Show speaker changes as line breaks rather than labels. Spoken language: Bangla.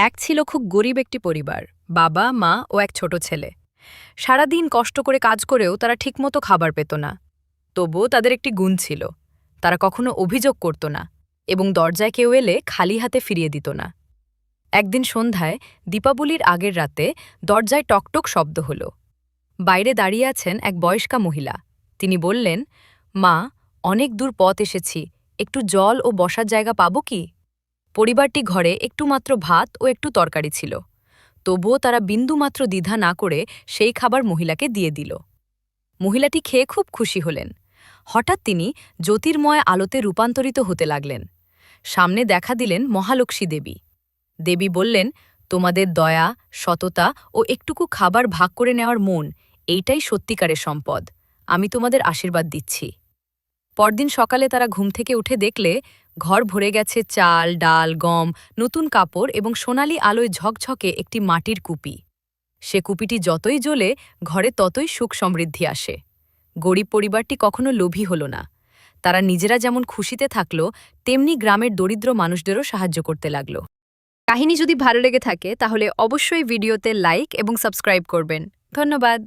এক ছিল খুব গরিব একটি পরিবার, বাবা, মা ও এক ছোট ছেলে। সারাদিন কষ্ট করে কাজ করেও তারা ঠিকমতো খাবার পেত না। তবুও তাদের একটি গুণ ছিল, তারা কখনো অভিযোগ করত না এবং দরজায় কেউ এলে খালি হাতে ফিরিয়ে দিত না। একদিন সন্ধ্যায়, দীপাবলির আগের রাতে, দরজায় টকটক শব্দ হল। বাইরে দাঁড়িয়ে আছেন এক বয়স্কা মহিলা। তিনি বললেন, মা, অনেক দূর পথ এসেছি, একটু জল ও বসার জায়গা পাবো কি? পরিবারটি ঘরে একটু মাত্র ভাত ও একটু তরকারি ছিল। তবুও তারা বিন্দুমাত্র দ্বিধা না করে সেই খাবার মহিলাকে দিয়ে দিল। মহিলাটি খেয়ে খুব খুশি হলেন। হঠাৎ তিনি জ্যোতির্ময় আলোতে রূপান্তরিত হতে লাগলেন। সামনে দেখা দিলেন মহালক্ষ্মী দেবী। দেবী বললেন, তোমাদের দয়া, সততা ও একটুকু খাবার ভাগ করে নেওয়ার মন, এইটাই সত্যিকারের সম্পদ। আমি তোমাদের আশীর্বাদ দিচ্ছি। পরদিন সকালে তারা ঘুম থেকে উঠে দেখলে ঘর ভরে গেছে চাল, ডাল, গম, নতুন কাপড় এবং সোনালি আলোয় ঝকঝকে একটি মাটির কুপি। সে কুপিটি যতই জ্বলে, ঘরে ততই সুখ সমৃদ্ধি আসে। গরিব পরিবারটি কখনো লোভী হল না। তারা নিজেরা যেমন খুশিতে থাকল, তেমনি গ্রামের দরিদ্র মানুষদেরও সাহায্য করতে লাগল। কাহিনী যদি ভালো লেগে থাকে তাহলে অবশ্যই ভিডিওতে লাইক এবং সাবস্ক্রাইব করবেন। ধন্যবাদ।